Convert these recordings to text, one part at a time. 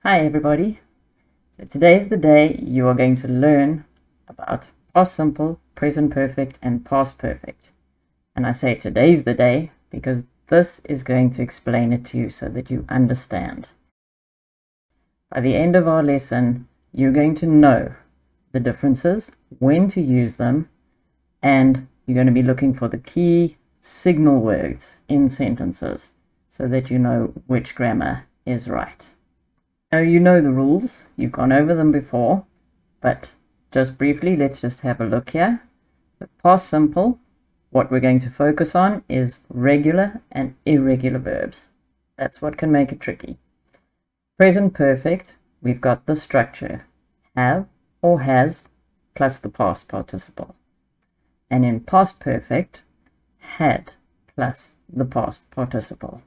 Hi everybody. So today is the day you are going to learn about past simple, present perfect and past perfect. And I say today's the day because this is going to explain it to you so that you understand. By the end of our lesson, you're going to know the differences, when to use them, and you're going to be looking for the key signal words in sentences so that you know which grammar is right. Now you know the rules, you've gone over them before, but just briefly, let's just have a look here. So past simple, what we're going to focus on is regular and irregular verbs. That's what can make it tricky. Present perfect, we've got the structure, have or has plus the past participle. And in past perfect, had plus the past participle.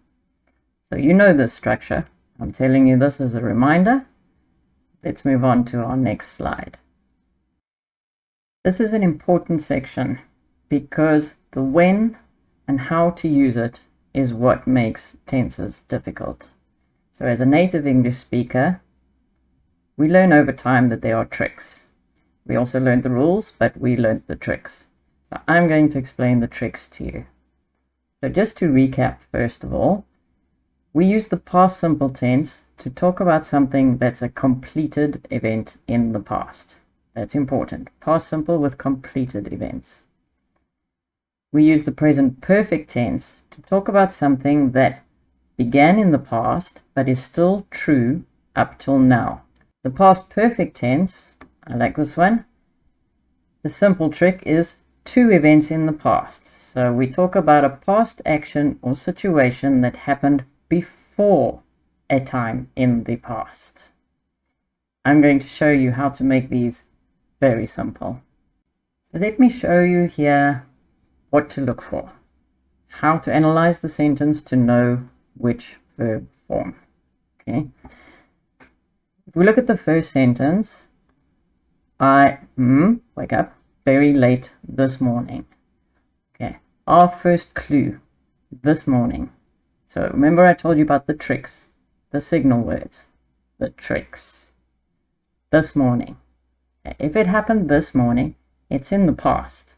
So you know this structure. I'm telling you this as a reminder. Let's move on to our next slide. This is an important section because the when and how to use it is what makes tenses difficult. So as a native English speaker, we learn over time that there are tricks. We also learned the rules, but we learned the tricks. So I'm going to explain the tricks to you. So just to recap, first of all, we use the past simple tense to talk about something that's a completed event in the past. That's important. Past simple with completed events. We use the present perfect tense to talk about something that began in the past but is still true up till now. The past perfect tense, I like this one. The simple trick is two events in the past. So we talk about a past action or situation that happened before a time in the past. I'm going to show you how to make these very simple. So let me show you here what to look for, how to analyze the sentence to know which verb form. Okay. If we look at the first sentence, I wake up very late this morning. Okay. Our first clue, this morning. So remember I told you about the tricks, the signal words, the tricks. This morning. If it happened this morning, it's in the past.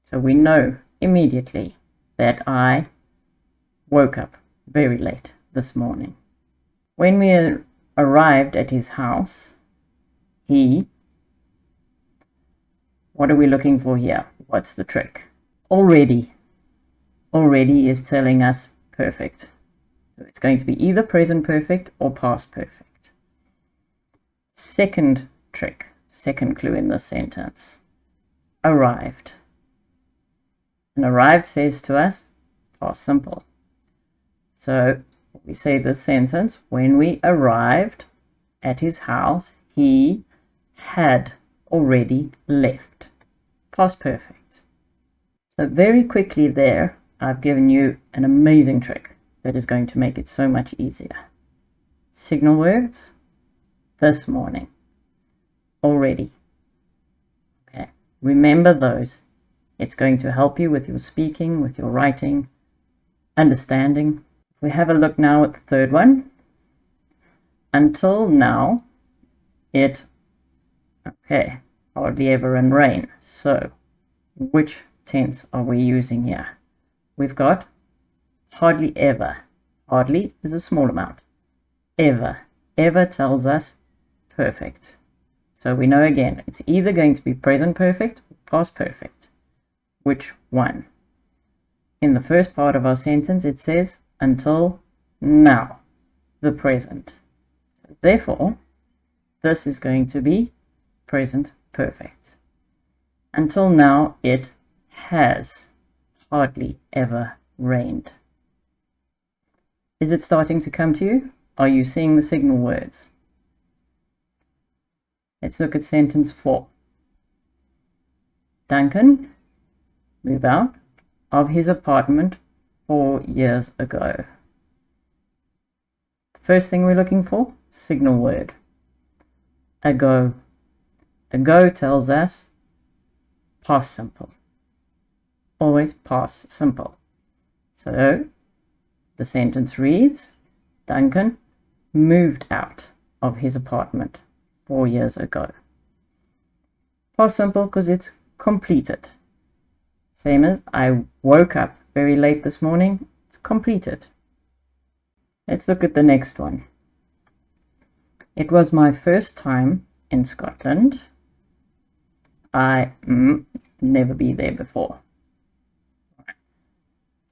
So we know immediately that I woke up very late this morning. When we arrived at his house, what are we looking for here? What's the trick? Already is telling us perfect. So it's going to be either present perfect or past perfect. Second trick, second clue in this sentence. Arrived. And arrived says to us past simple. So we say this sentence, when we arrived at his house, he had already left. Past perfect. So very quickly there, I've given you an amazing trick that is going to make it so much easier. Signal words, this morning, already. Okay, remember those. It's going to help you with your speaking, with your writing, understanding. We have a look now at the third one. Until now, it, hardly ever in rain. So, which tense are we using here? We've got hardly ever. Hardly is a small amount. Ever. Ever tells us perfect. So we know again, it's either going to be present perfect or past perfect. Which one? In the first part of our sentence, it says until now, the present. So therefore, this is going to be present perfect. Until now, it has hardly ever rained. Is it starting to come to you? Are you seeing the signal words? Let's look at sentence 4. Duncan moved out of his apartment 4 years ago. First thing we're looking for, signal word. Ago. Ago tells us past simple. Always past simple. So the sentence reads, Duncan moved out of his apartment 4 years ago. Past simple because it's completed. Same as I woke up very late this morning. It's completed. Let's look at the next one. It was my first time in Scotland. I never been there before.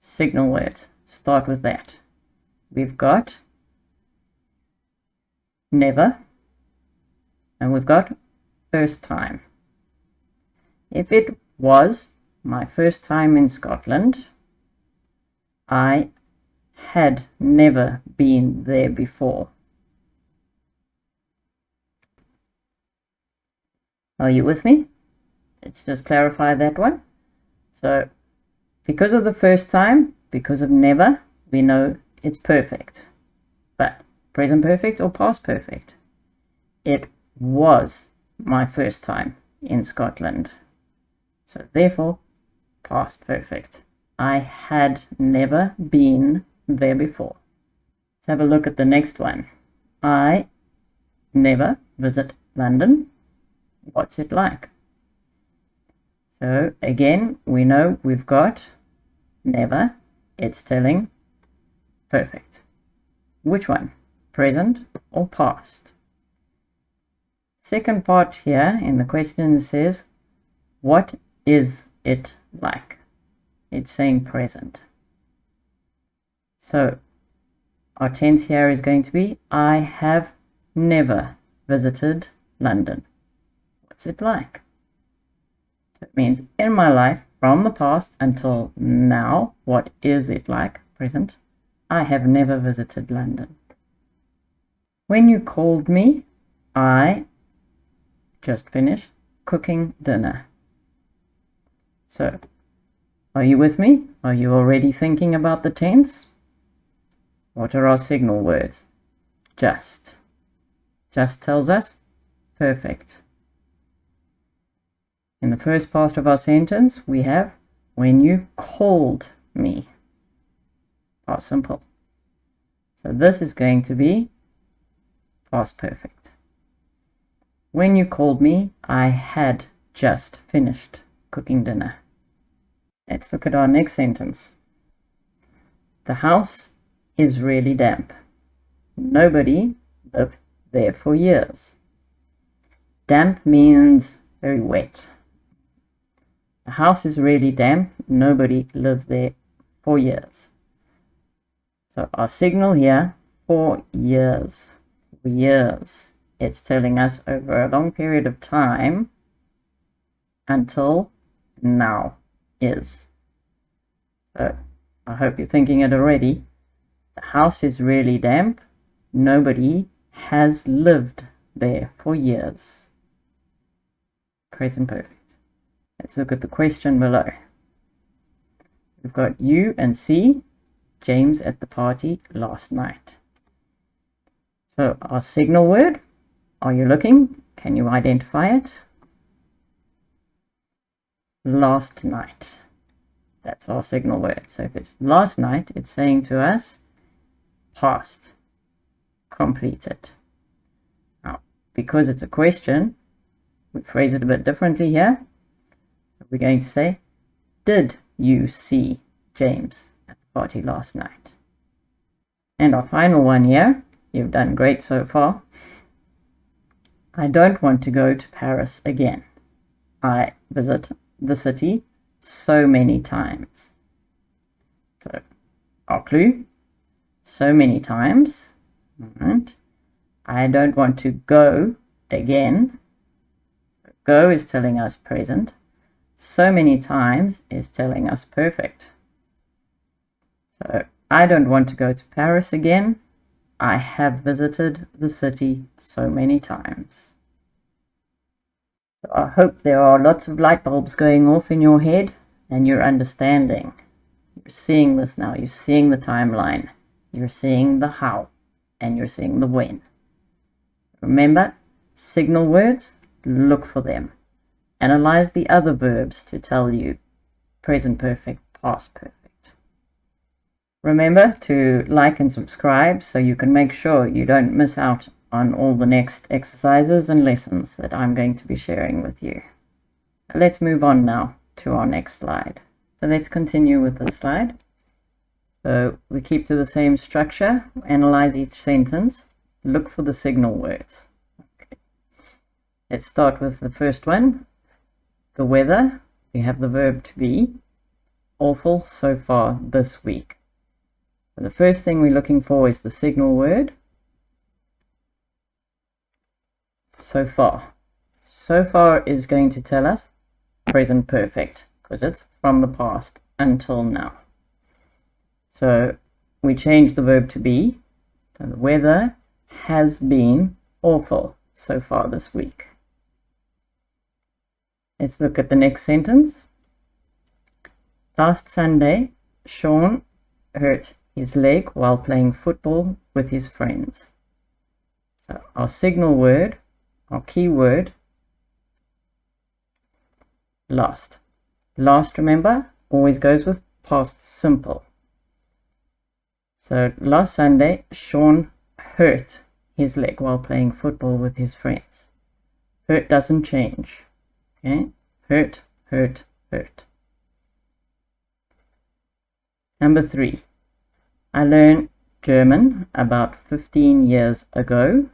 Signal words. Start with that. We've got never, and we've got first time. If it was my first time in Scotland, I had never been there before. Are you with me? Let's just clarify that one. So, because of the first time, because of never, we know it's perfect. But present perfect or past perfect? It was my first time in Scotland. So therefore, past perfect. I had never been there before. Let's have a look at the next one. I never visit London. What's it like? So again, we know we've got never. It's telling perfect. Which one? Present or past? Second part here in the question says, what is it like? It's saying present. So our tense here is going to be, I have never visited London. What's it like? So it means in my life from the past until now, what is it like? Present. I have never visited London. When you called me, I just finished cooking dinner. So, are you with me? Are you already thinking about the tense? What are our signal words? Just. Just tells us perfect. In the first part of our sentence, we have when you called me. Past simple. So this is going to be past perfect. When you called me, I had just finished cooking dinner. Let's look at our next sentence. The house is really damp. Nobody lived there for years. Damp means very wet. The house is really damp. Nobody lived there for years. So our signal here, 4 years. 4 years. It's telling us over a long period of time until now is. So I hope you're thinking it already. The house is really damp. Nobody has lived there for years. Present perfect. Let's look at the question below. We've got you and C, James at the party last night. So our signal word, are you looking? Can you identify it? Last night. That's our signal word. So if it's last night, it's saying to us past, completed. Now, because it's a question, we phrase it a bit differently here. We're going to say, did you see James at the party last night? And our final one here, you've done great so far. I don't want to go to Paris again. I visit the city so many times. So our clue, so many times. Right. I don't want to go again. So go is telling us present. So many times is telling us perfect. So I don't want to go to Paris again. I have visited the city so many times. So I hope there are lots of light bulbs going off in your head and you're understanding. You're seeing this now. You're seeing the timeline. You're seeing the how and you're seeing the when. Remember, signal words, look for them. Analyze the other verbs to tell you present perfect, past perfect. Remember to like and subscribe so you can make sure you don't miss out on all the next exercises and lessons that I'm going to be sharing with you. Let's move on now to our next slide. So let's continue with this slide. So we keep to the same structure, analyze each sentence, look for the signal words. Okay. Let's start with the first one. The weather, we have the verb to be, awful so far this week. So the first thing we're looking for is the signal word, so far. So far is going to tell us present perfect, because it's from the past until now. So we change the verb to be. So the weather has been awful so far this week. Let's look at the next sentence. Last Sunday, Sean hurt his leg while playing football with his friends. So our signal word, our key word, last. Last, remember, always goes with past simple. So last Sunday, Sean hurt his leg while playing football with his friends. Hurt doesn't change. Okay? Hurt, hurt, hurt. Number 3. I learned German about 15 years ago,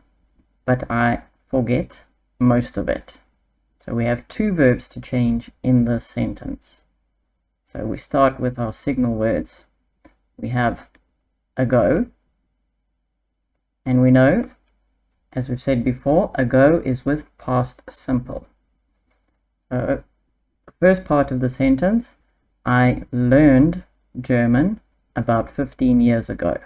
but I forget most of it. So we have 2 verbs to change in this sentence. So we start with our signal words. We have ago, and we know, as we've said before, ago is with past simple. So the first part of the sentence, I learned German about 15 years ago,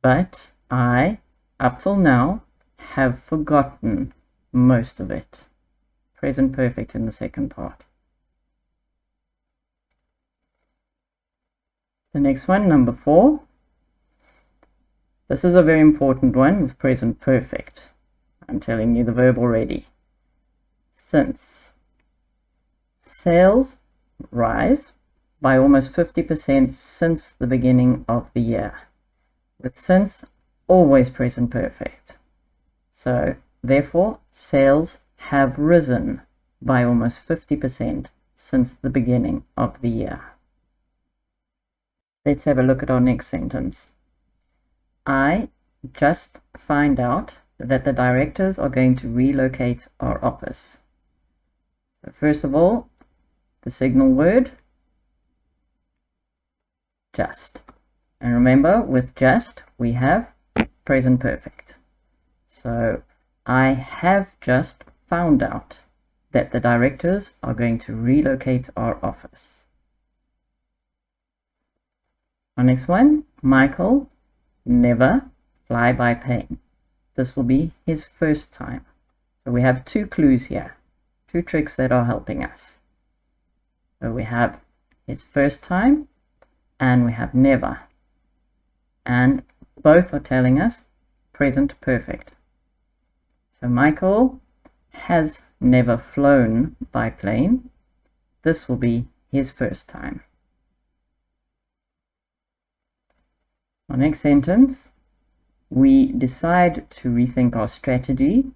but I, up till now, have forgotten most of it. Present perfect in the second part. The next one, number 4. This is a very important one with present perfect. I'm telling you the verb already. Since. Sales rise by almost 50% since the beginning of the year. With since, always present perfect. So, therefore, sales have risen by almost 50% since the beginning of the year. Let's have a look at our next sentence. I just find out that the directors are going to relocate our office. So first of all, the signal word, just. And remember, with just, we have present perfect. So, I have just found out that the directors are going to relocate our office. Our next one, Michael never fly by plane. This will be his first time. So we have 2 clues here, 2 tricks that are helping us. So we have his first time and we have never. And both are telling us present perfect. So Michael has never flown by plane. This will be his first time. Our next sentence, we decide to rethink our strategy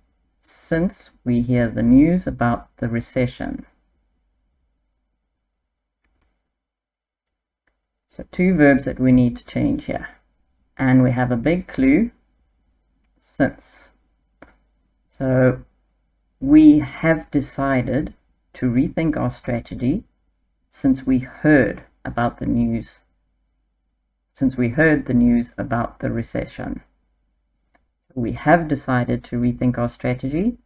since we hear the news about the recession. So 2 verbs that we need to change here. And we have a big clue, since. So we have decided to rethink our strategy since we heard about the news. Since we heard the news about the recession. We have decided to rethink our strategy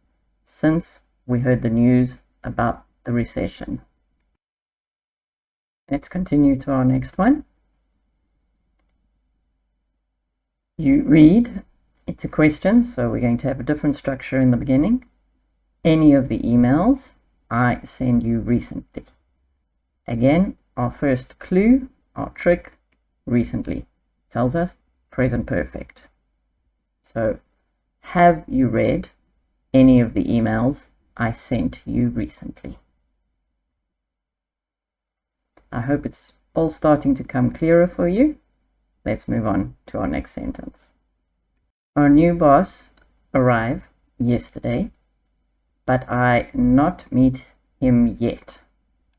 since we heard the news about the recession. Let's continue to our next one. You read, it's a question, so we're going to have a different structure in the beginning. Any of the emails I send you recently. Again, our first clue, our trick, recently, tells us present perfect. So, have you read any of the emails I sent you recently? I hope it's all starting to come clearer for you. Let's move on to our next sentence. Our new boss arrive yesterday, but I not meet him yet.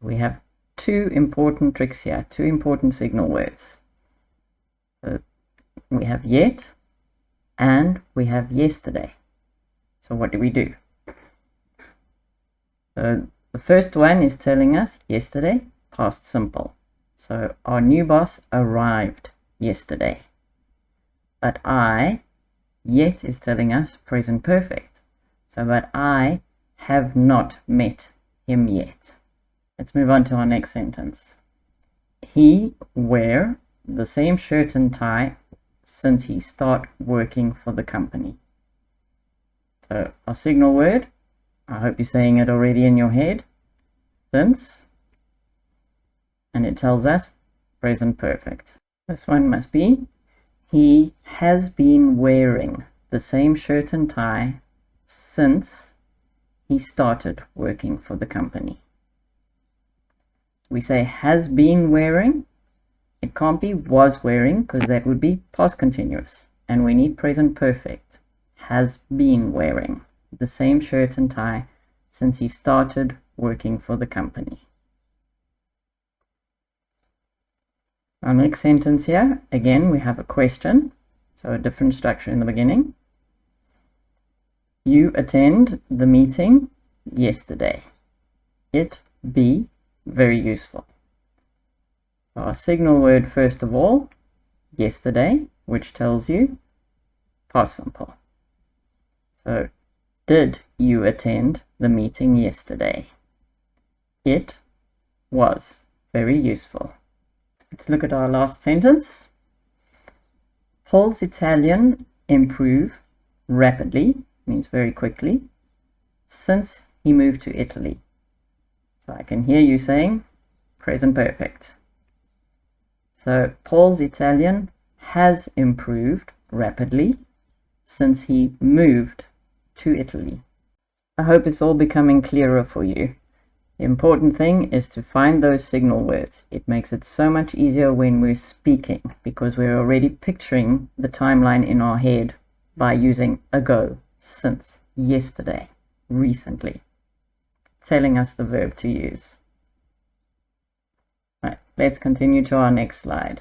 We have two important tricks here, two important signal words. So we have yet and we have yesterday. So what do we do? So the first one is telling us yesterday, past simple. So our new boss arrived yesterday. But I, yet is telling us present perfect. So but I have not met him yet. Let's move on to our next sentence. He wear the same shirt and tie since he start working for the company. So our signal word, I hope you're saying it already in your head, since, and it tells us present perfect. This one must be, he has been wearing the same shirt and tie since he started working for the company. We say has been wearing. It can't be was wearing because that would be past continuous. And we need present perfect. Has been wearing the same shirt and tie since he started working for the company. Our next sentence here, again, we have a question. So a different structure in the beginning. You attend the meeting yesterday. It be very useful. Our signal word, first of all, yesterday, which tells you past simple. So, did you attend the meeting yesterday? It was very useful. Let's look at our last sentence. Paul's Italian improve rapidly, means very quickly, since he moved to Italy. So I can hear you saying present perfect. So Paul's Italian has improved rapidly since he moved to Italy. I hope it's all becoming clearer for you. The important thing is to find those signal words. It makes it so much easier when we're speaking because we're already picturing the timeline in our head by using ago, since, yesterday, recently, telling us the verb to use. Right, let's continue to our next slide.